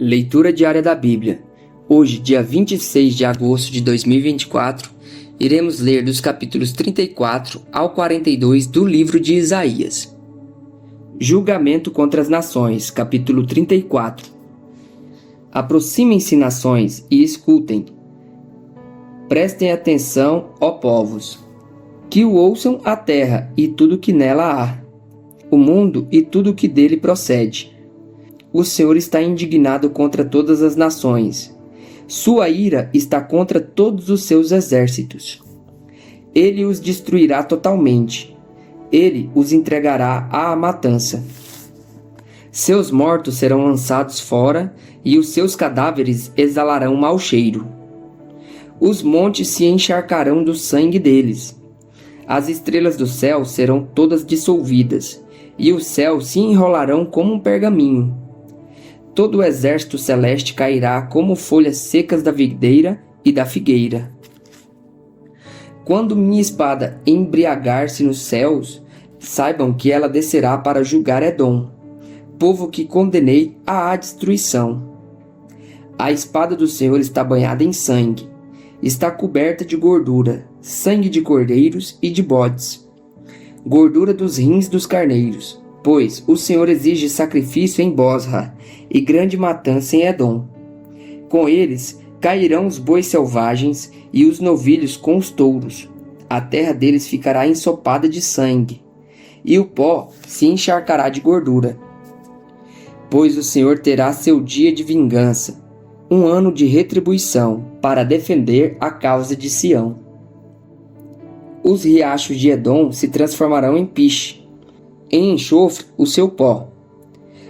Leitura diária da Bíblia. Hoje, dia 26 de agosto de 2024, iremos ler dos capítulos 34 ao 42 do livro de Isaías. Julgamento contra as nações, capítulo 34. Aproximem-se, nações, e escutem. Prestem atenção, ó povos, que o ouçam a terra e tudo que nela há, o mundo e tudo que dele procede. O Senhor está indignado contra todas as nações. Sua ira está contra todos os seus exércitos. Ele os destruirá totalmente. Ele os entregará à matança. Seus mortos serão lançados fora e os seus cadáveres exalarão mau cheiro. Os montes se encharcarão do sangue deles. As estrelas do céu serão todas dissolvidas, e os céus se enrolarão como um pergaminho. Todo o exército celeste cairá como folhas secas da videira e da figueira. Quando minha espada embriagar-se nos céus, saibam que ela descerá para julgar Edom, povo que condenei à destruição. A espada do Senhor está banhada em sangue, está coberta de gordura, sangue de cordeiros e de bodes, gordura dos rins dos carneiros. Pois o Senhor exige sacrifício em Bosra e grande matança em Edom. Com eles cairão os bois selvagens e os novilhos com os touros. A terra deles ficará ensopada de sangue, e o pó se encharcará de gordura. Pois o Senhor terá seu dia de vingança, um ano de retribuição, para defender a causa de Sião. Os riachos de Edom se transformarão em piche, em enxofre o seu pó.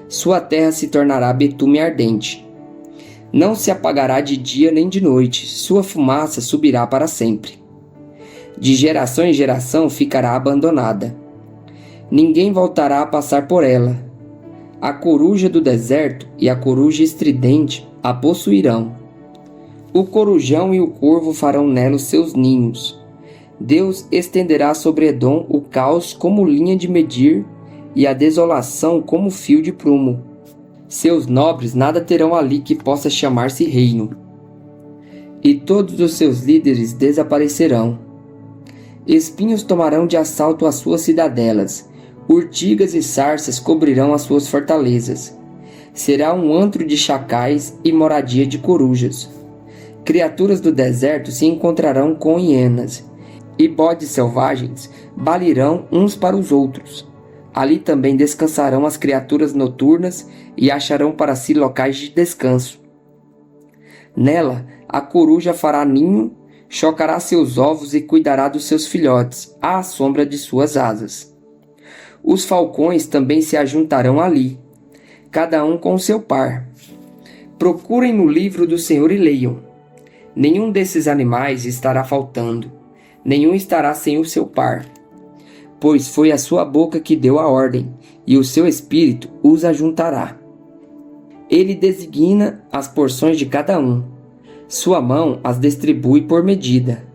Sua terra se tornará betume ardente. Não se apagará de dia nem de noite, sua fumaça subirá para sempre. De geração em geração ficará abandonada. Ninguém voltará a passar por ela. A coruja do deserto e a coruja estridente a possuirão. O corujão e o corvo farão nela os seus ninhos. Deus estenderá sobre Edom o caos como linha de medir e a desolação como fio de prumo. Seus nobres nada terão ali que possa chamar-se reino. E todos os seus líderes desaparecerão. Espinhos tomarão de assalto as suas cidadelas, urtigas e sarças cobrirão as suas fortalezas. Será um antro de chacais e moradia de corujas. Criaturas do deserto se encontrarão com hienas, e bodes selvagens balirão uns para os outros. Ali também descansarão as criaturas noturnas e acharão para si locais de descanso. Nela, a coruja fará ninho, chocará seus ovos e cuidará dos seus filhotes, à sombra de suas asas. Os falcões também se ajuntarão ali, cada um com seu par. Procurem no livro do Senhor e leiam. Nenhum desses animais estará faltando. Nenhum estará sem o seu par, pois foi a sua boca que deu a ordem, e o seu espírito os ajuntará. Ele designa as porções de cada um, sua mão as distribui por medida.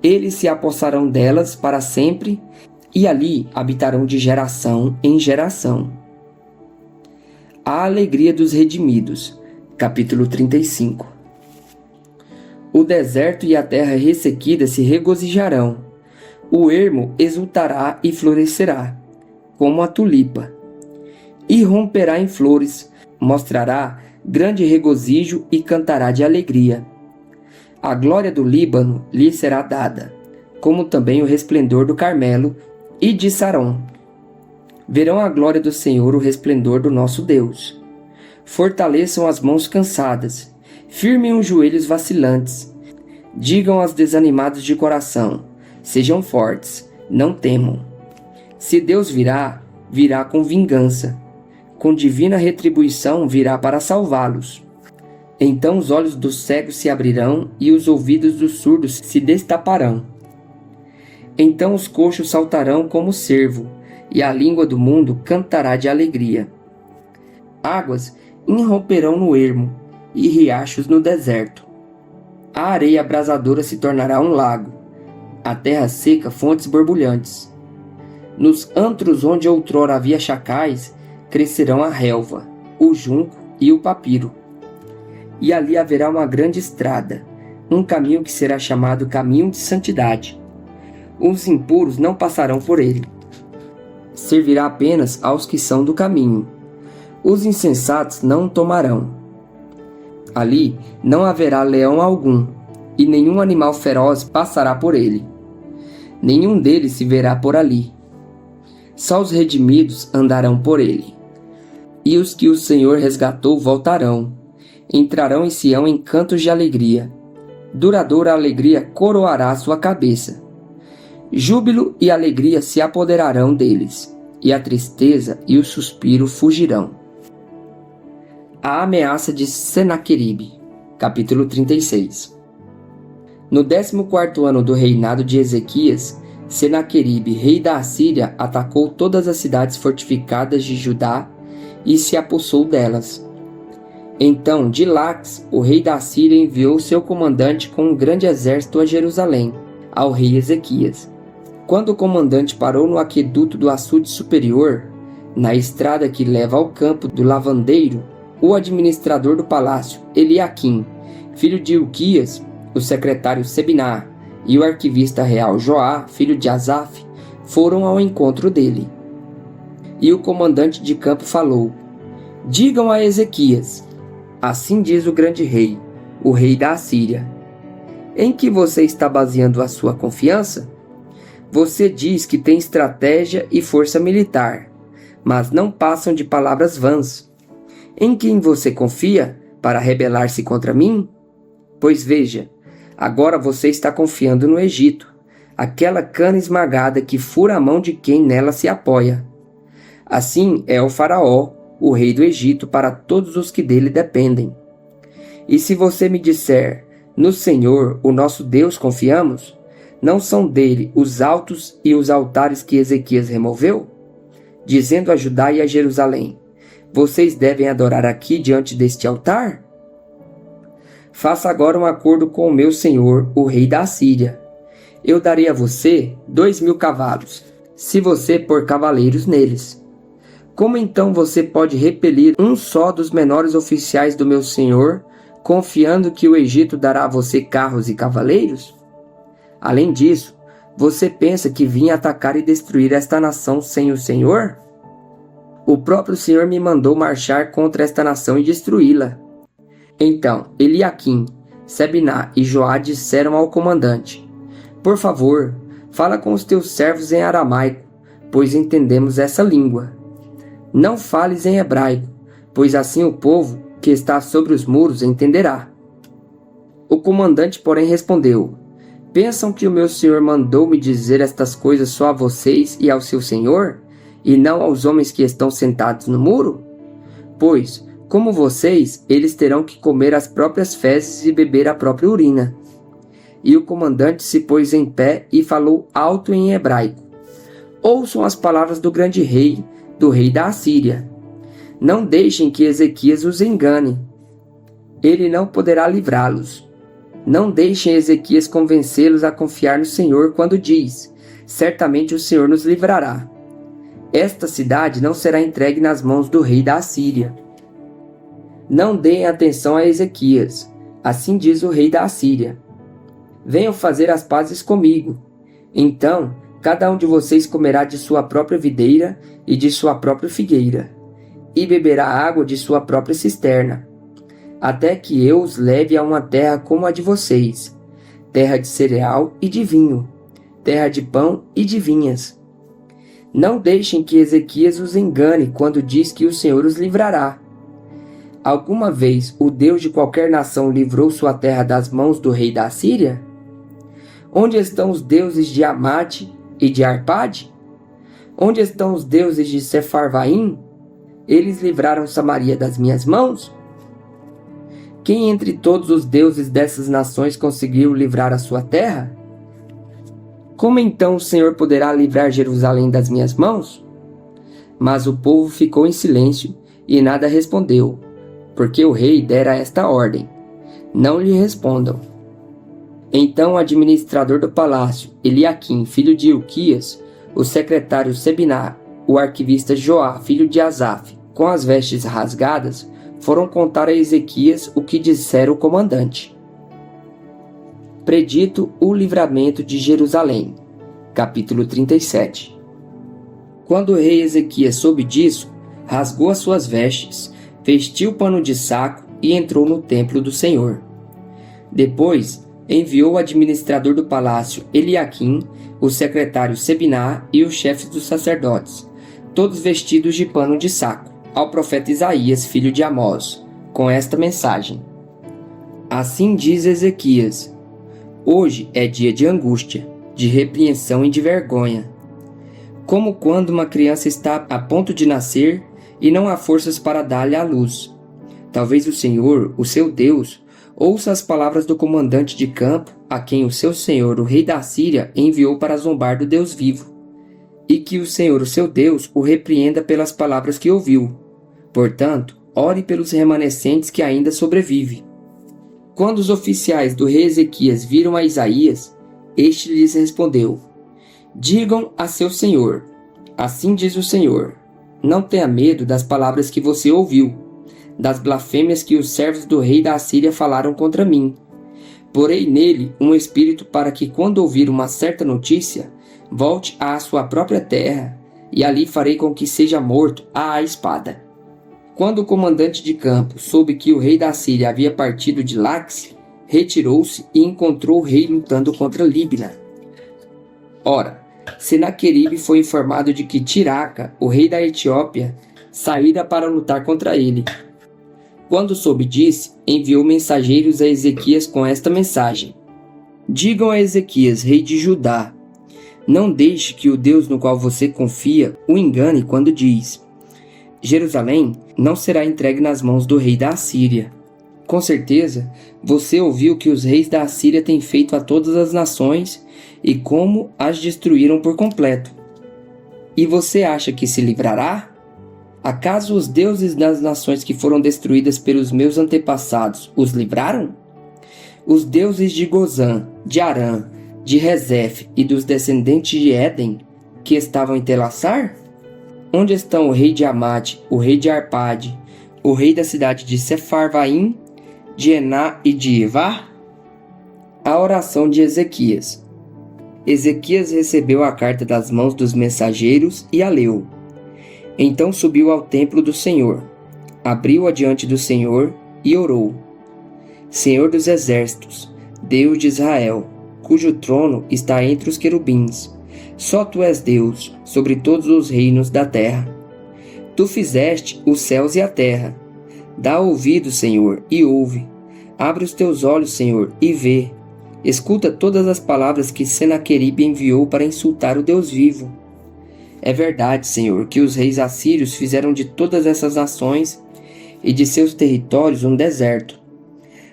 Eles se apossarão delas para sempre, e ali habitarão de geração em geração. A alegria dos redimidos, capítulo 35. O deserto e a terra ressequida se regozijarão. O ermo exultará e florescerá, como a tulipa. E romperá em flores, mostrará grande regozijo e cantará de alegria. A glória do Líbano lhe será dada, como também o resplendor do Carmelo e de Sarom. Verão a glória do Senhor, o resplendor do nosso Deus. Fortaleçam as mãos cansadas, firmem os joelhos vacilantes. Digam aos desanimados de coração: sejam fortes, não temam. Se Deus virá, virá com vingança. Com divina retribuição virá para salvá-los. Então os olhos dos cegos se abrirão e os ouvidos dos surdos se destaparão. Então os coxos saltarão como cervo, e a língua do mundo cantará de alegria. Águas irromperão no ermo, e riachos no deserto. A areia abrasadora se tornará um lago, a terra seca fontes borbulhantes. Nos antros onde outrora havia chacais, crescerão a relva, o junco e o papiro. e ali haverá uma grande estrada, um caminho que será chamado Caminho de Santidade. Os impuros não passarão por ele. Servirá apenas aos que são do caminho. Os insensatos não o tomarão. Ali não haverá leão algum, e nenhum animal feroz passará por ele. Nenhum deles se verá por ali. Só os redimidos andarão por ele. E os que o Senhor resgatou voltarão. Entrarão em Sião em cantos de alegria. Duradoura alegria coroará sua cabeça. Júbilo e alegria se apoderarão deles, e a tristeza e o suspiro fugirão. A ameaça de Senaqueribe, capítulo 36. No 14º ano do reinado de Ezequias, Senaqueribe, rei da Assíria, atacou todas as cidades fortificadas de Judá e se apossou delas. Então, de Laques, o rei da Assíria enviou seu comandante com um grande exército a Jerusalém, ao rei Ezequias. Quando o comandante parou no aqueduto do açude superior, na estrada que leva ao campo do lavandeiro, o administrador do palácio, Eliaquim, filho de Hilquias, o secretário Sebiná e o arquivista real Joá, filho de Asaf, foram ao encontro dele. E o comandante de campo falou: digam a Ezequias, assim diz o grande rei, o rei da Assíria: em que você está baseando a sua confiança? Você diz que tem estratégia e força militar, mas não passam de palavras vãs. Em quem você confia para rebelar-se contra mim? Pois veja, agora você está confiando no Egito, aquela cana esmagada que fura a mão de quem nela se apoia. Assim é o Faraó, o rei do Egito, para todos os que dele dependem. E se você me disser, no Senhor, o nosso Deus, confiamos, não são dele os altos e os altares que Ezequias removeu? Dizendo a Judá e a Jerusalém: vocês devem adorar aqui diante deste altar? Faça agora um acordo com o meu senhor, o rei da Assíria. Eu darei a você 2.000 cavalos, se você pôr cavaleiros neles. Como então você pode repelir um só dos menores oficiais do meu senhor, confiando que o Egito dará a você carros e cavaleiros? Além disso, você pensa que vim atacar e destruir esta nação sem o Senhor? O próprio Senhor me mandou marchar contra esta nação e destruí-la. Então, Eliaquim, Sebiná e Joá disseram ao comandante: por favor, fala com os teus servos em aramaico, pois entendemos essa língua. Não fales em hebraico, pois assim o povo que está sobre os muros entenderá. O comandante, porém, respondeu: pensam que o meu senhor mandou-me dizer estas coisas só a vocês e ao seu senhor, e não aos homens que estão sentados no muro? Pois, como vocês, eles terão que comer as próprias fezes e beber a própria urina. E o comandante se pôs em pé e falou alto em hebraico: ouçam as palavras do grande rei, do rei da Assíria. Não deixem que Ezequias os engane. Ele não poderá livrá-los. Não deixem Ezequias convencê-los a confiar no Senhor quando diz: certamente o Senhor nos livrará. Esta cidade não será entregue nas mãos do rei da Assíria. Não deem atenção a Ezequias, assim diz o rei da Assíria. Venham fazer as pazes comigo. Então, cada um de vocês comerá de sua própria videira e de sua própria figueira, e beberá água de sua própria cisterna, até que eu os leve a uma terra como a de vocês, terra de cereal e de vinho, terra de pão e de vinhas. Não deixem que Ezequias os engane quando diz que o Senhor os livrará. Alguma vez o Deus de qualquer nação livrou sua terra das mãos do rei da Assíria? Onde estão os deuses de Amate e de Arpade? Onde estão os deuses de Sefarvaim? Eles livraram Samaria das minhas mãos? Quem entre todos os deuses dessas nações conseguiu livrar a sua terra? Como então o Senhor poderá livrar Jerusalém das minhas mãos? Mas o povo ficou em silêncio e nada respondeu, porque o rei dera esta ordem: não lhe respondam. Então o administrador do palácio, Eliaquim, filho de Hilquias, o secretário Sebiná, o arquivista Joá, filho de Asaf, com as vestes rasgadas, foram contar a Ezequias o que dissera o comandante. Predito o livramento de Jerusalém. Capítulo 37. Quando o rei Ezequias soube disso, rasgou as suas vestes, vestiu pano de saco e entrou no templo do Senhor. Depois, enviou o administrador do palácio Eliaquim, o secretário Sebiná e os chefes dos sacerdotes, todos vestidos de pano de saco, ao profeta Isaías, filho de Amós, com esta mensagem: Assim diz Ezequias: Hoje é dia de angústia, de repreensão e de vergonha. Como quando uma criança está a ponto de nascer e não há forças para dar-lhe à luz. Talvez o Senhor, o seu Deus, ouça as palavras do comandante de campo, a quem o seu senhor, o rei da Síria, enviou para zombar do Deus vivo, e que o Senhor, o seu Deus, o repreenda pelas palavras que ouviu. Portanto, ore pelos remanescentes que ainda sobrevivem. Quando os oficiais do rei Ezequias viram a Isaías, este lhes respondeu: Digam a seu senhor: Assim diz o Senhor, não tenha medo das palavras que você ouviu, das blasfêmias que os servos do rei da Assíria falaram contra mim. Porei nele um espírito para que, quando ouvir uma certa notícia, volte à sua própria terra, e ali farei com que seja morto à espada. Quando o comandante de campo soube que o rei da Síria havia partido de Laquis, retirou-se e encontrou o rei lutando contra Líbina. Ora, Senaqueribe foi informado de que Tiraca, o rei da Etiópia, saíra para lutar contra ele. Quando soube disso, enviou mensageiros a Ezequias com esta mensagem: Digam a Ezequias, rei de Judá: Não deixe que o Deus no qual você confia o engane quando diz: Jerusalém não será entregue nas mãos do rei da Assíria. Com certeza, você ouviu que os reis da Assíria têm feito a todas as nações e como as destruíram por completo. E você acha que se livrará? Acaso os deuses das nações que foram destruídas pelos meus antepassados os livraram? Os deuses de Gozã, de Arã, de Rezef e dos descendentes de Éden, que estavam em Telassar? Onde estão o rei de Amate, o rei de Arpade, o rei da cidade de Sefarvaim, de Ená e de Ivá? A oração de Ezequias. Ezequias recebeu a carta das mãos dos mensageiros e a leu. Então subiu ao templo do Senhor, abriu-a diante do Senhor e orou: Senhor dos exércitos, Deus de Israel, cujo trono está entre os querubins, só tu és Deus sobre todos os reinos da terra. Tu fizeste os céus e a terra. Dá ouvido, Senhor, e ouve. Abre os teus olhos, Senhor, e vê. Escuta todas as palavras que Senaqueribe enviou para insultar o Deus vivo. É verdade, Senhor, que os reis assírios fizeram de todas essas nações e de seus territórios um deserto.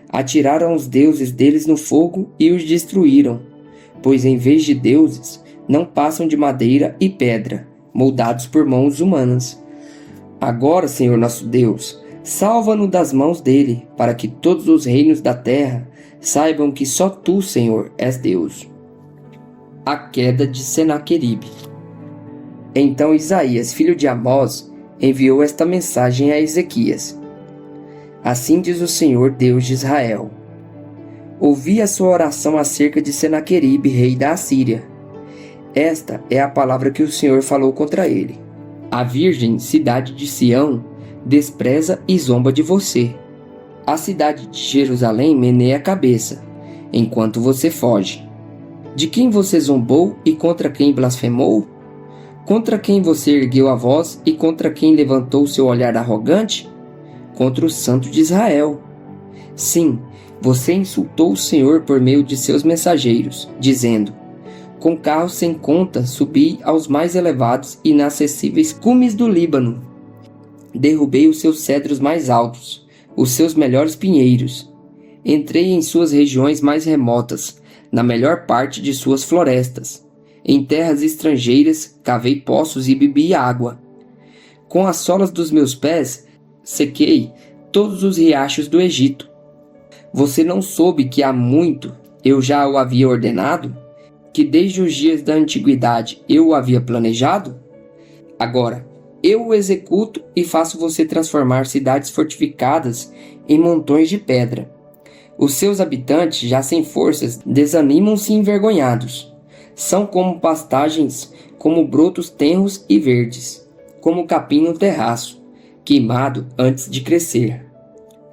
Atiraram os deuses deles no fogo e os destruíram, pois em vez de deuses, não passam de madeira e pedra, moldados por mãos humanas. Agora, Senhor nosso Deus, salva-nos das mãos dele, para que todos os reinos da terra saibam que só tu, Senhor, és Deus. A queda de Senaqueribe. Então Isaías, filho de Amós, enviou esta mensagem a Ezequias: Assim diz o Senhor, Deus de Israel: Ouvi a sua oração acerca de Senaqueribe, rei da Assíria. Esta é a palavra que o Senhor falou contra ele: A virgem cidade de Sião despreza e zomba de você. A cidade de Jerusalém meneia a cabeça, enquanto você foge. De quem você zombou e contra quem blasfemou? Contra quem você ergueu a voz e contra quem levantou seu olhar arrogante? Contra o Santo de Israel. Sim, você insultou o Senhor por meio de seus mensageiros, dizendo: Com carros sem conta subi aos mais elevados e inacessíveis cumes do Líbano. Derrubei os seus cedros mais altos, os seus melhores pinheiros. Entrei em suas regiões mais remotas, na melhor parte de suas florestas. Em terras estrangeiras cavei poços e bebi água. Com as solas dos meus pés sequei todos os riachos do Egito. Você não soube que há muito eu já o havia ordenado? Que desde os dias da antiguidade eu o havia planejado? Agora, Eu o executo e faço você transformar cidades fortificadas em montões de pedra. Os seus habitantes, já sem forças, desanimam-se envergonhados. São como pastagens, como brotos tenros e verdes, como capim no terraço, queimado antes de crescer.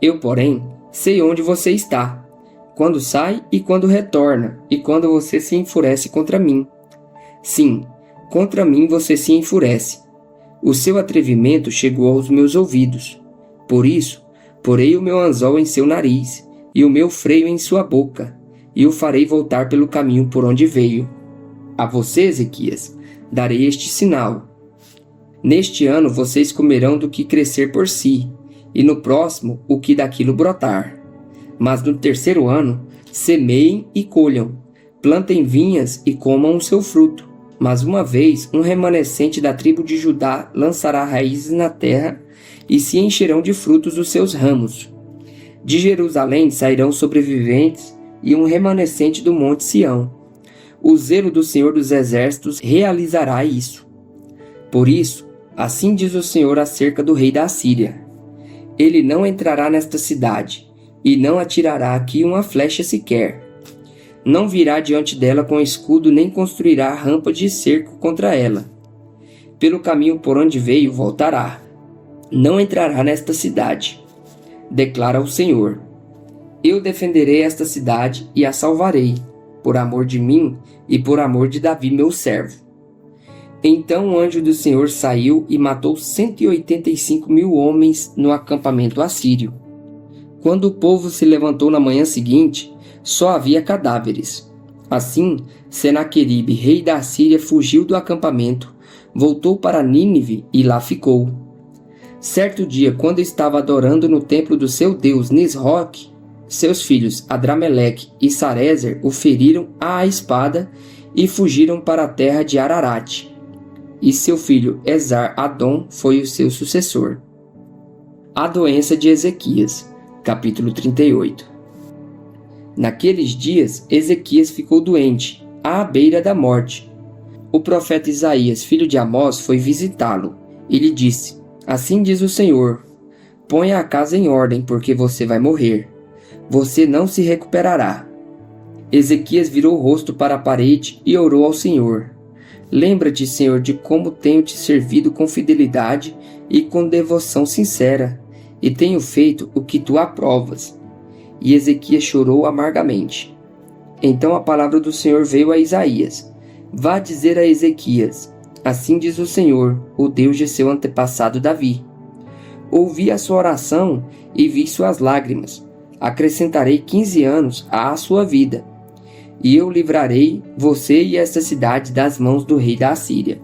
Eu, porém, sei onde você está, quando sai e quando retorna, e quando você se enfurece contra mim. Sim, contra mim você se enfurece. O seu atrevimento chegou aos meus ouvidos. Por isso, porei o meu anzol em seu nariz, e o meu freio em sua boca, e o farei voltar pelo caminho por onde veio. A você, Ezequias, darei este sinal. Neste ano vocês comerão do que crescer por si, e no próximo o que daquilo brotar. Mas no terceiro ano, semeiem e colham, plantem vinhas e comam o seu fruto. Mas uma vez um remanescente da tribo de Judá lançará raízes na terra e se encherão de frutos os seus ramos. De Jerusalém sairão sobreviventes e um remanescente do monte Sião. O zelo do Senhor dos Exércitos realizará isso. Por isso, assim diz o Senhor acerca do rei da Assíria: ele não entrará nesta cidade, e não atirará aqui uma flecha sequer. Não virá diante dela com escudo, nem construirá rampa de cerco contra ela. Pelo caminho por onde veio voltará. Não entrará nesta cidade, declara o Senhor. Eu defenderei esta cidade e a salvarei, por amor de mim e por amor de Davi meu servo. Então o anjo do Senhor saiu e matou 185.000 homens no acampamento assírio. Quando o povo se levantou na manhã seguinte, só havia cadáveres. Assim, Senaqueribe, rei da Assíria, fugiu do acampamento, voltou para Nínive e lá ficou. Certo dia, quando estava adorando no templo do seu deus Nisroque, seus filhos Adrameleque e Sarezer o feriram à espada e fugiram para a terra de Ararat. E seu filho Esar-Adom foi o seu sucessor. A doença de Ezequias, capítulo 38. Naqueles dias, Ezequias ficou doente, à beira da morte. O profeta Isaías, filho de Amós, foi visitá-lo e lhe disse: assim diz o Senhor, ponha a casa em ordem, porque você vai morrer. Você não se recuperará. Ezequias virou o rosto para a parede e orou ao Senhor. Lembra-te, Senhor, de como tenho te servido com fidelidade e com devoção sincera, e tenho feito o que tu aprovas. E Ezequias chorou amargamente. Então a palavra do Senhor veio a Isaías: vá dizer a Ezequias: assim diz o Senhor, o Deus de seu antepassado Davi. Ouvi a sua oração e vi suas lágrimas. Acrescentarei 15 anos à sua vida, e eu livrarei você e esta cidade das mãos do rei da Assíria.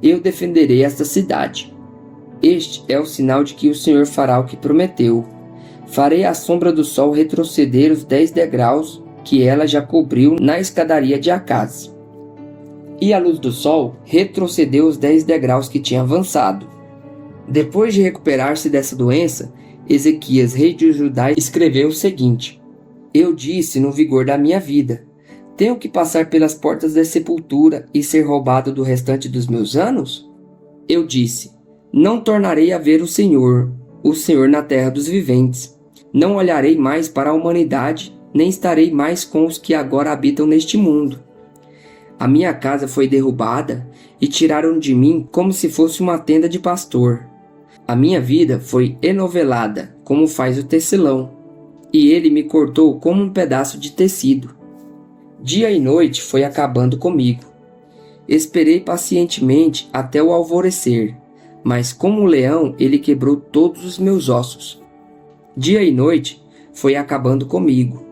Eu defenderei esta cidade. Este é o sinal de que o Senhor fará o que prometeu. Farei a sombra do sol retroceder os 10 degraus que ela já cobriu na escadaria de Acaz. E a luz do sol retrocedeu os 10 degraus que tinha avançado. Depois de recuperar-se dessa doença, Ezequias, rei de Judá, escreveu o seguinte: eu disse no vigor da minha vida: tenho que passar pelas portas da sepultura e ser roubado do restante dos meus anos? Eu disse: não tornarei a ver o Senhor na terra dos viventes. Não olharei mais para a humanidade, nem estarei mais com os que agora habitam neste mundo. A minha casa foi derrubada e tiraram de mim como se fosse uma tenda de pastor. A minha vida foi enovelada, como faz o tecelão, e ele me cortou como um pedaço de tecido. Dia e noite foi acabando comigo. Esperei pacientemente até o alvorecer, mas como um leão ele quebrou todos os meus ossos. Dia e noite foi acabando comigo.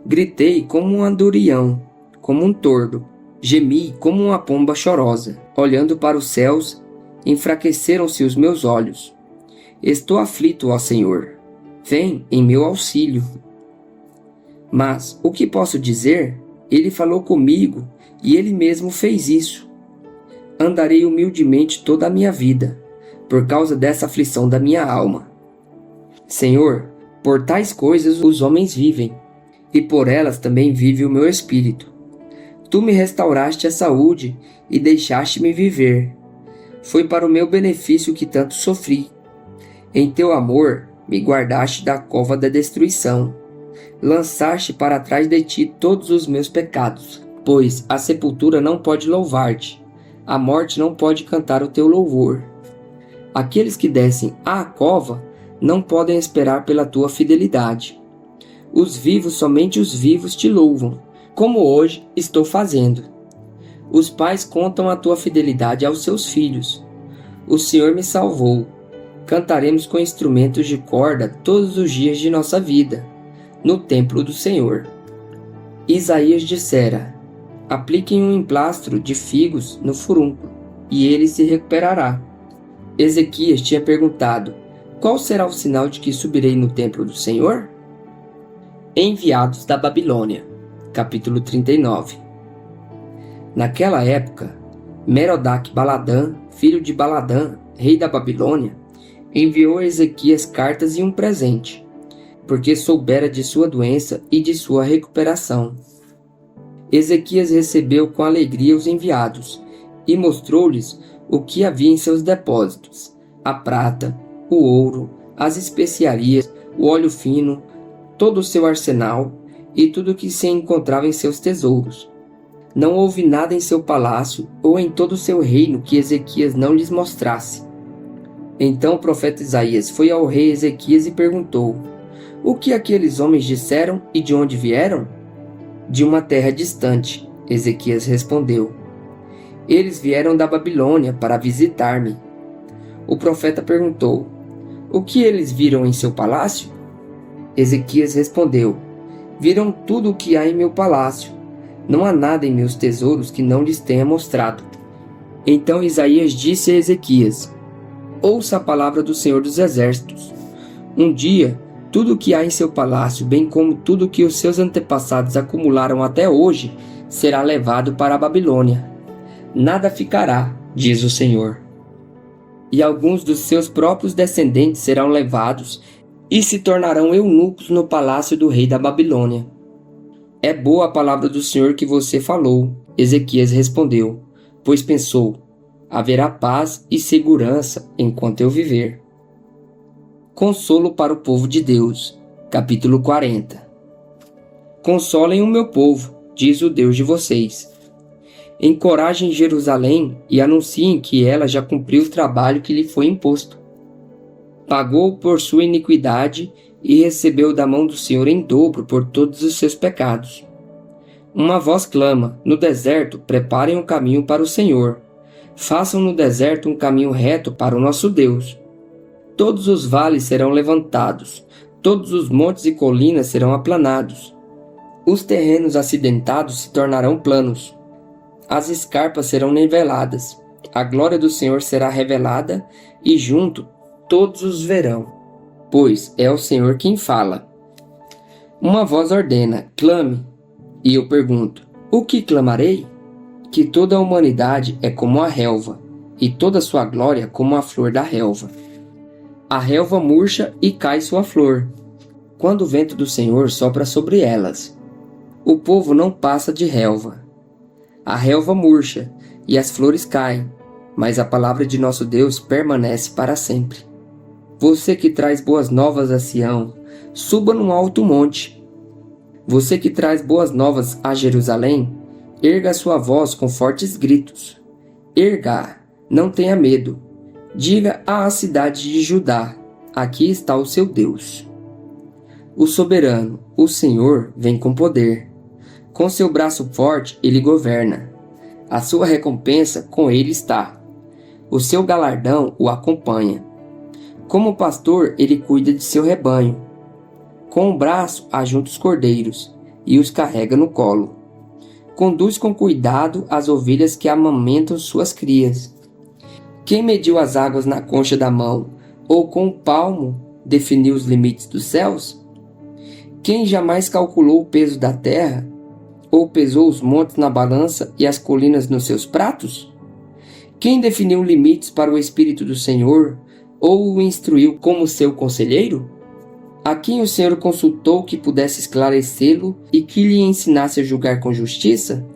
Gritei como um andorinhão, como um tordo. Gemi como uma pomba chorosa. Olhando para os céus, enfraqueceram-se os meus olhos. Estou aflito, ó Senhor. Vem em meu auxílio. Mas o que posso dizer? Ele falou comigo e ele mesmo fez isso. Andarei humildemente toda a minha vida, por causa dessa aflição da minha alma. Senhor, por tais coisas os homens vivem, e por elas também vive o meu espírito. Tu me restauraste a saúde e deixaste-me viver. Foi para o meu benefício que tanto sofri. Em teu amor, me guardaste da cova da destruição. Lançaste para trás de ti todos os meus pecados. Pois a sepultura não pode louvar-te, a morte não pode cantar o teu louvor. Aqueles que descem à cova não podem esperar pela tua fidelidade. Os vivos, somente os vivos te louvam, como hoje estou fazendo. Os pais contam a tua fidelidade aos seus filhos. O Senhor me salvou. Cantaremos com instrumentos de corda todos os dias de nossa vida, no templo do Senhor. Isaías dissera: apliquem um emplastro de figos no furúnculo, e ele se recuperará. Ezequias tinha perguntado: qual será o sinal de que subirei no templo do Senhor? Enviados da Babilônia, capítulo 39. Naquela época, Merodach-Baladã, filho de Baladã, rei da Babilônia, enviou a Ezequias cartas e um presente, porque soubera de sua doença e de sua recuperação. Ezequias recebeu com alegria os enviados e mostrou-lhes o que havia em seus depósitos: a prata, o ouro, as especiarias, o óleo fino, todo o seu arsenal e tudo o que se encontrava em seus tesouros. Não houve nada em seu palácio ou em todo o seu reino que Ezequias não lhes mostrasse. Então o profeta Isaías foi ao rei Ezequias e perguntou: o que aqueles homens disseram e de onde vieram? De uma terra distante, Ezequias respondeu. Eles vieram da Babilônia para visitar-me. O profeta perguntou: o que eles viram em seu palácio? Ezequias respondeu: viram tudo o que há em meu palácio. Não há nada em meus tesouros que não lhes tenha mostrado. Então Isaías disse a Ezequias: ouça a palavra do Senhor dos Exércitos. Um dia, tudo o que há em seu palácio, bem como tudo o que os seus antepassados acumularam até hoje, será levado para a Babilônia. Nada ficará, diz o Senhor. E alguns dos seus próprios descendentes serão levados e se tornarão eunucos no palácio do rei da Babilônia. É boa a palavra do Senhor que você falou, Ezequias respondeu, pois pensou: haverá paz e segurança enquanto eu viver. Consolo para o povo de Deus, capítulo 40. Consolem o meu povo, diz o Deus de vocês. Encorajem Jerusalém e anunciem que ela já cumpriu o trabalho que lhe foi imposto. Pagou por sua iniquidade e recebeu da mão do Senhor em dobro por todos os seus pecados. Uma voz clama: no deserto, preparem um caminho para o Senhor. Façam no deserto um caminho reto para o nosso Deus. Todos os vales serão levantados, todos os montes e colinas serão aplanados. Os terrenos acidentados se tornarão planos. As escarpas serão niveladas. A glória do Senhor será revelada e junto todos os verão. Pois é o Senhor quem fala. Uma voz ordena: clame. E eu pergunto: o que clamarei? Que toda a humanidade é como a relva, e toda sua glória como a flor da relva. A relva murcha e cai sua flor, quando o vento do Senhor sopra sobre elas. O povo não passa de relva. A relva murcha e as flores caem, mas a palavra de nosso Deus permanece para sempre. Você que traz boas novas a Sião, suba num alto monte. Você que traz boas novas a Jerusalém, erga sua voz com fortes gritos. Erga, não tenha medo. Diga à cidade de Judá: aqui está o seu Deus. O soberano, o Senhor, vem com poder. Com seu braço forte ele governa. A sua recompensa com ele está. O seu galardão o acompanha. Como pastor, ele cuida de seu rebanho. Com o braço ajunta os cordeiros e os carrega no colo. Conduz com cuidado as ovelhas que amamentam suas crias. Quem mediu as águas na concha da mão, ou com o palmo definiu os limites dos céus? Quem jamais calculou o peso da terra, ou pesou os montes na balança e as colinas nos seus pratos? Quem definiu limites para o Espírito do Senhor, ou o instruiu como seu conselheiro? A quem o Senhor consultou que pudesse esclarecê-lo e que lhe ensinasse a julgar com justiça?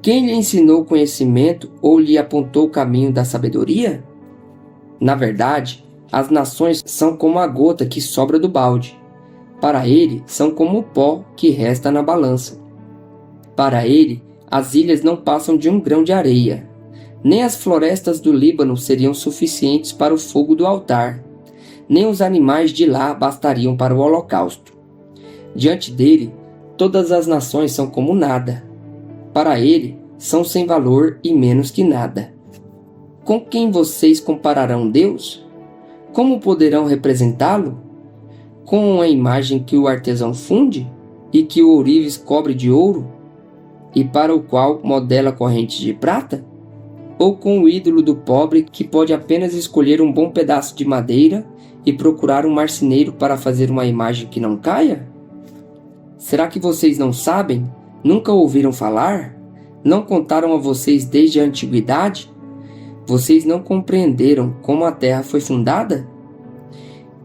Quem lhe ensinou conhecimento ou lhe apontou o caminho da sabedoria? Na verdade, as nações são como a gota que sobra do balde. Para ele, são como o pó que resta na balança. Para ele, as ilhas não passam de um grão de areia. Nem as florestas do Líbano seriam suficientes para o fogo do altar. Nem os animais de lá bastariam para o holocausto. Diante dele, todas as nações são como nada. Para ele, são sem valor e menos que nada. Com quem vocês compararão Deus? Como poderão representá-lo? Com a imagem que o artesão funde e que o ourives cobre de ouro, e para o qual modela correntes de prata? Ou com o ídolo do pobre que pode apenas escolher um bom pedaço de madeira e procurar um marceneiro para fazer uma imagem que não caia? Será que vocês não sabem? Nunca ouviram falar? Não contaram a vocês desde a antiguidade? Vocês não compreenderam como a terra foi fundada?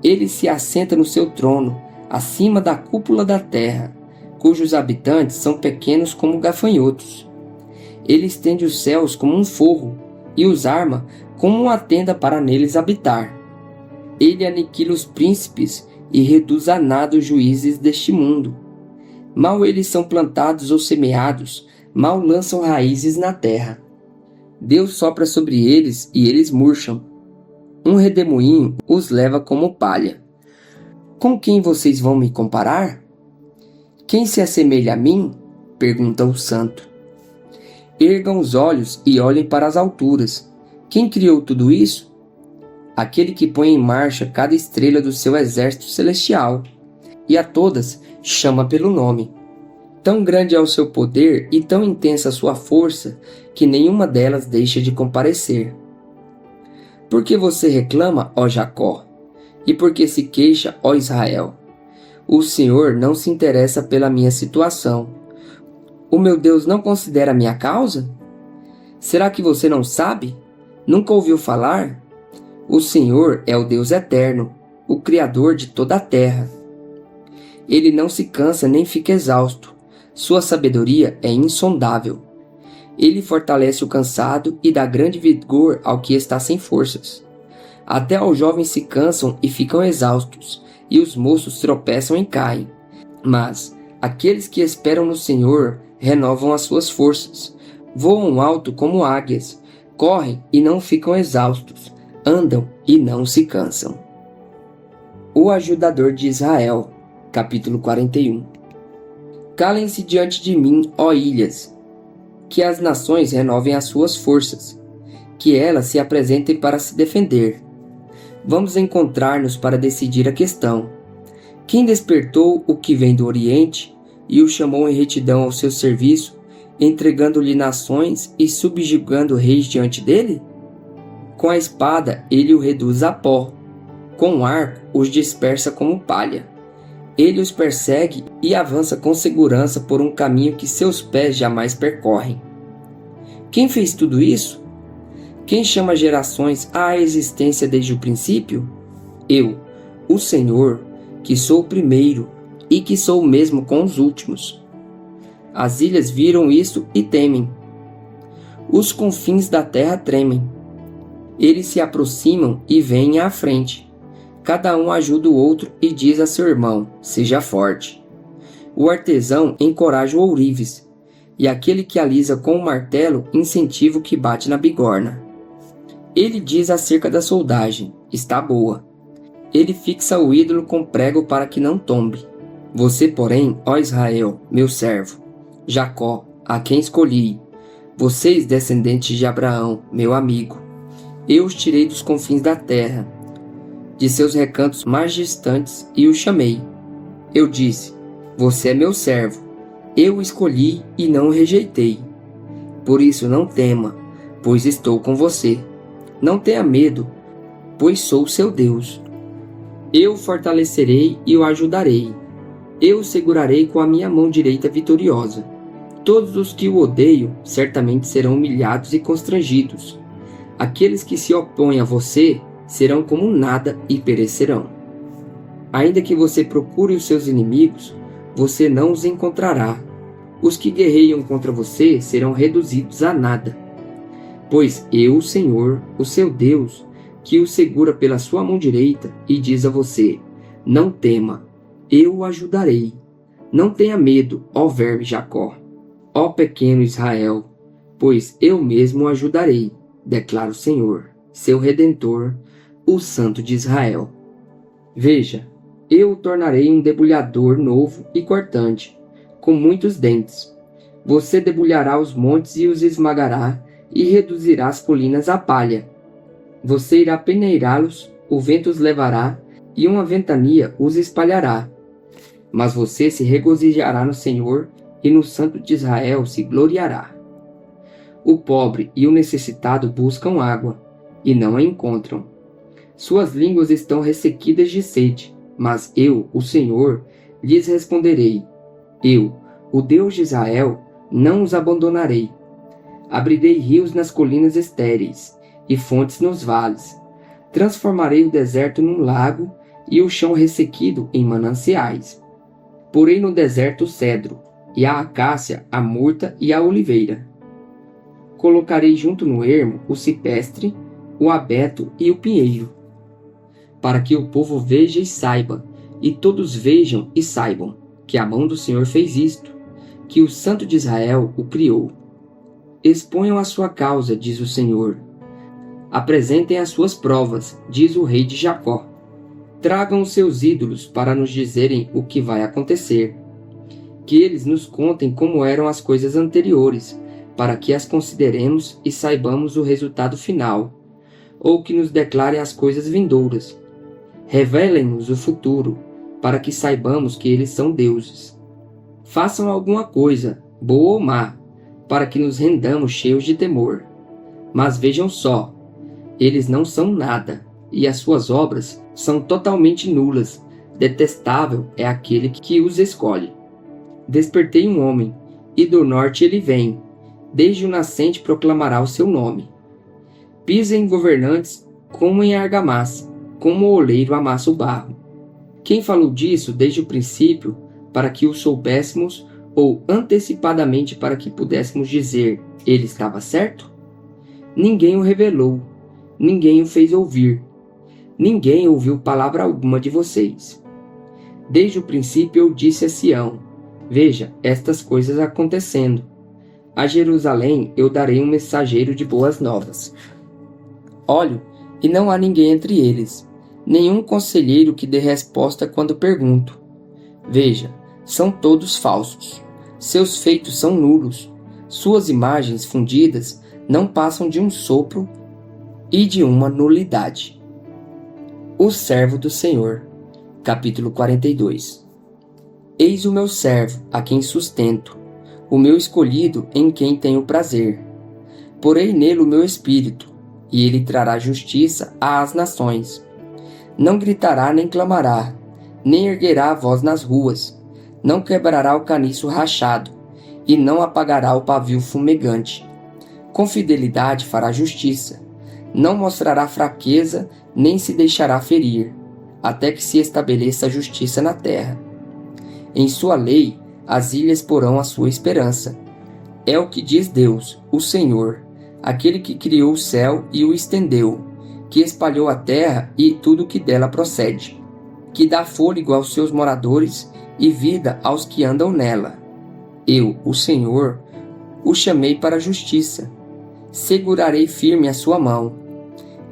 Ele se assenta no seu trono, acima da cúpula da terra, cujos habitantes são pequenos como gafanhotos. Ele estende os céus como um forro e os arma como uma tenda para neles habitar. Ele aniquila os príncipes e reduz a nada os juízes deste mundo. Mal eles são plantados ou semeados, mal lançam raízes na terra. Deus sopra sobre eles e eles murcham. Um redemoinho os leva como palha. Com quem vocês vão me comparar? Quem se assemelha a mim? Pergunta o santo. Ergam os olhos e olhem para as alturas. Quem criou tudo isso? Aquele que põe em marcha cada estrela do seu exército celestial, e a todas chama pelo nome. Tão grande é o seu poder e tão intensa a sua força, que nenhuma delas deixa de comparecer. Por que você reclama, ó Jacó? E por que se queixa, ó Israel? O Senhor não se interessa pela minha situação. O meu Deus não considera a minha causa? Será que você não sabe? Nunca ouviu falar? O Senhor é o Deus eterno, o Criador de toda a terra. Ele não se cansa nem fica exausto. Sua sabedoria é insondável. Ele fortalece o cansado e dá grande vigor ao que está sem forças. Até os jovens se cansam e ficam exaustos, e os moços tropeçam e caem. Mas aqueles que esperam no Senhor renovam as suas forças. Voam alto como águias, correm e não ficam exaustos, andam e não se cansam. O ajudador de Israel, capítulo 41. Calem-se diante de mim, ó ilhas, que as nações renovem as suas forças, que elas se apresentem para se defender. Vamos encontrar-nos para decidir a questão. Quem despertou o que vem do Oriente e o chamou em retidão ao seu serviço, entregando-lhe nações e subjugando reis diante dele? Com a espada ele o reduz a pó, com o arco os dispersa como palha. Ele os persegue e avança com segurança por um caminho que seus pés jamais percorrem. Quem fez tudo isso? Quem chama gerações à existência desde o princípio? Eu, o Senhor, que sou o primeiro e que sou o mesmo com os últimos. As ilhas viram isso e temem. Os confins da terra tremem. Eles se aproximam e vêm à frente. Cada um ajuda o outro e diz a seu irmão: seja forte. O artesão encoraja o ourives, e aquele que alisa com o martelo incentiva o que bate na bigorna. Ele diz acerca da soldagem: está boa. Ele fixa o ídolo com prego para que não tombe. Você, porém, ó Israel, meu servo, Jacó, a quem escolhi, vocês, descendentes de Abraão, meu amigo, eu os tirei dos confins da terra, de seus recantos mais distantes, e o chamei. Eu disse: você é meu servo, eu o escolhi e não o rejeitei. Por isso não tema, pois estou com você. Não tenha medo, pois sou seu Deus. Eu o fortalecerei e o ajudarei. Eu o segurarei com a minha mão direita vitoriosa. Todos os que o odeiam certamente serão humilhados e constrangidos. Aqueles que se opõem a você serão como nada e perecerão. Ainda que você procure os seus inimigos, você não os encontrará. os que guerreiam contra você serão reduzidos a nada. Pois eu, o Senhor, o seu Deus, que o segura pela sua mão direita e diz a você: não tema, eu o ajudarei. Não tenha medo, ó verme Jacó, ó pequeno Israel, pois eu mesmo o ajudarei, declara o Senhor, seu Redentor, o Santo de Israel. Veja, eu o tornarei um debulhador novo e cortante, com muitos dentes. Você debulhará os montes e os esmagará, e reduzirá as colinas a palha. Você irá peneirá-los, o vento os levará, e uma ventania os espalhará. Mas você se regozijará no Senhor, e no Santo de Israel se gloriará. O pobre e o necessitado buscam água, e não a encontram. Suas línguas estão ressequidas de sede, mas eu, o Senhor, lhes responderei. Eu, o Deus de Israel, não os abandonarei. Abrirei rios nas colinas estéreis, e fontes nos vales. Transformarei o deserto num lago, e o chão ressequido em mananciais. Porei no deserto o cedro, e a acácia, a murta e a oliveira. Colocarei junto no ermo o cipestre, o abeto e o pinheiro, para que o povo veja e saiba, e todos vejam e saibam, que a mão do Senhor fez isto, que o Santo de Israel o criou. Exponham a sua causa, diz o Senhor. Apresentem as suas provas, diz o rei de Jacó. Tragam os seus ídolos para nos dizerem o que vai acontecer. Que eles nos contem como eram as coisas anteriores, para que as consideremos e saibamos o resultado final, ou que nos declarem as coisas vindouras. Revelem-nos o futuro, para que saibamos que eles são deuses. Façam alguma coisa, boa ou má, para que nos rendamos cheios de temor. Mas vejam só, eles não são nada, e as suas obras são totalmente nulas. Detestável é aquele que os escolhe. Despertei um homem, e do norte ele vem. Desde o nascente proclamará o seu nome. Pisa em governantes como em argamassa, como o oleiro amassa o barro. Quem falou disso desde o princípio, para que o soubéssemos, ou antecipadamente para que pudéssemos dizer, ele estava certo? Ninguém o revelou, ninguém o fez ouvir, ninguém ouviu palavra alguma de vocês. Desde o princípio eu disse a Sião, veja estas coisas acontecendo. A Jerusalém eu darei um mensageiro de boas novas. Olho, e não há ninguém entre eles, nenhum conselheiro que dê resposta quando pergunto. Veja, são todos falsos. Seus feitos são nulos. Suas imagens fundidas não passam de um sopro e de uma nulidade. O servo do Senhor, capítulo 42. Eis o meu servo, a quem sustento, o meu escolhido, em quem tenho prazer. Porei nele o meu espírito, e ele trará justiça às nações. Não gritará nem clamará, nem erguerá a voz nas ruas, não quebrará o caniço rachado, e não apagará o pavio fumegante. Com fidelidade fará justiça, não mostrará fraqueza, nem se deixará ferir, até que se estabeleça a justiça na terra. Em sua lei, as ilhas porão a sua esperança. É o que diz Deus, o Senhor, aquele que criou o céu e o estendeu, que espalhou a terra e tudo que dela procede, que dá fôlego aos seus moradores e vida aos que andam nela. Eu, o Senhor, o chamei para a justiça. Segurarei firme a sua mão.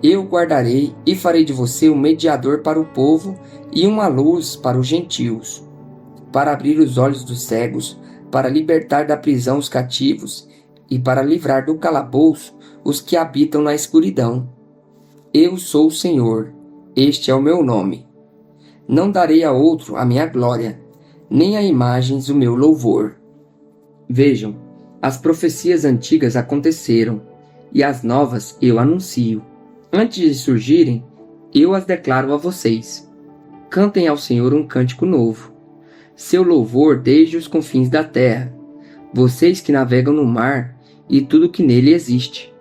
Eu o guardarei e farei de você um mediador para o povo e uma luz para os gentios, para abrir os olhos dos cegos, para libertar da prisão os cativos e para livrar do calabouço os que habitam na escuridão. Eu sou o Senhor, este é o meu nome. Não darei a outro a minha glória, nem a imagens o meu louvor. Vejam, as profecias antigas aconteceram, e as novas eu anuncio. Antes de surgirem, eu as declaro a vocês. Cantem ao Senhor um cântico novo, seu louvor desde os confins da terra, vocês que navegam no mar e tudo que nele existe.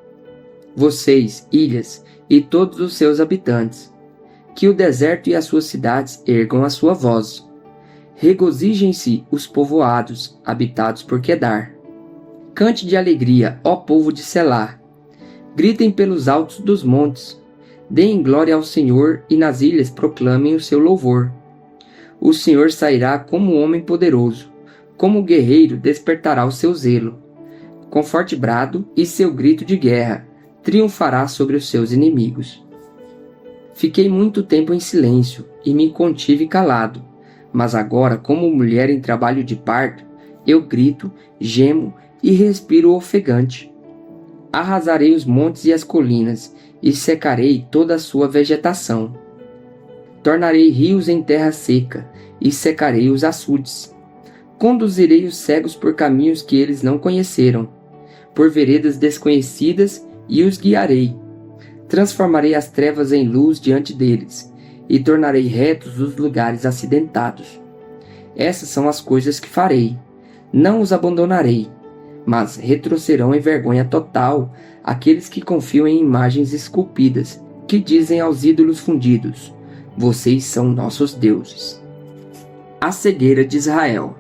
Vocês, ilhas, e todos os seus habitantes, que o deserto e as suas cidades ergam a sua voz. Regozijem-se os povoados, habitados por Quedar. Cante de alegria, ó povo de Selá. Gritem pelos altos dos montes. Deem glória ao Senhor e nas ilhas proclamem o seu louvor. O Senhor sairá como um homem poderoso, como guerreiro despertará o seu zelo. Com forte brado e seu grito de guerra, triunfará sobre os seus inimigos. Fiquei muito tempo em silêncio e me contive calado, mas agora, como mulher em trabalho de parto, eu grito, gemo e respiro ofegante. Arrasarei os montes e as colinas e secarei toda a sua vegetação. Tornarei rios em terra seca e secarei os açudes. Conduzirei os cegos por caminhos que eles não conheceram, por veredas desconhecidas e os guiarei. Transformarei as trevas em luz diante deles e tornarei retos os lugares acidentados. Essas são as coisas que farei. Não os abandonarei, mas retrocederão em vergonha total aqueles que confiam em imagens esculpidas, que dizem aos ídolos fundidos: vocês são nossos deuses. A cegueira de Israel.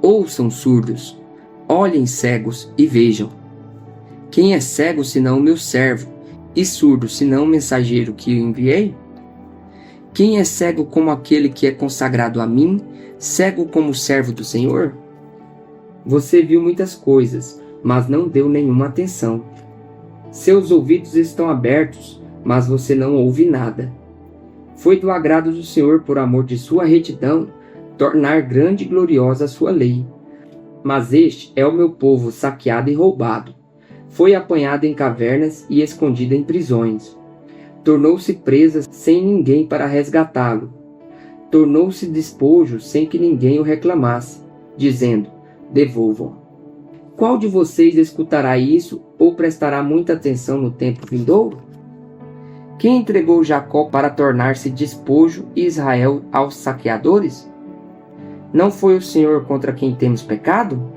Ouçam, surdos, olhem, cegos, e vejam. Quem é cego senão o meu servo, e surdo senão o mensageiro que eu enviei? Quem é cego como aquele que é consagrado a mim, cego como o servo do Senhor? Você viu muitas coisas, mas não deu nenhuma atenção. Seus ouvidos estão abertos, mas você não ouve nada. Foi do agrado do Senhor, por amor de sua retidão, tornar grande e gloriosa a sua lei. Mas este é o meu povo saqueado e roubado. Foi apanhado em cavernas e escondido em prisões. Tornou-se presa sem ninguém para resgatá-lo. Tornou-se despojo sem que ninguém o reclamasse, dizendo: devolvam. Qual de vocês escutará isso ou prestará muita atenção no tempo vindouro? Quem entregou Jacó para tornar-se despojo e Israel aos saqueadores? Não foi o Senhor contra quem temos pecado?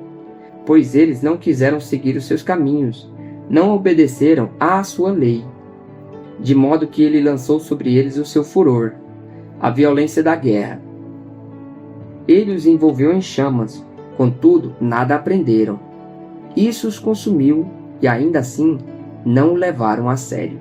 Pois eles não quiseram seguir os seus caminhos, não obedeceram à sua lei. De modo que ele lançou sobre eles o seu furor, a violência da guerra. Ele os envolveu em chamas, contudo nada aprenderam. Isso os consumiu e ainda assim não o levaram a sério.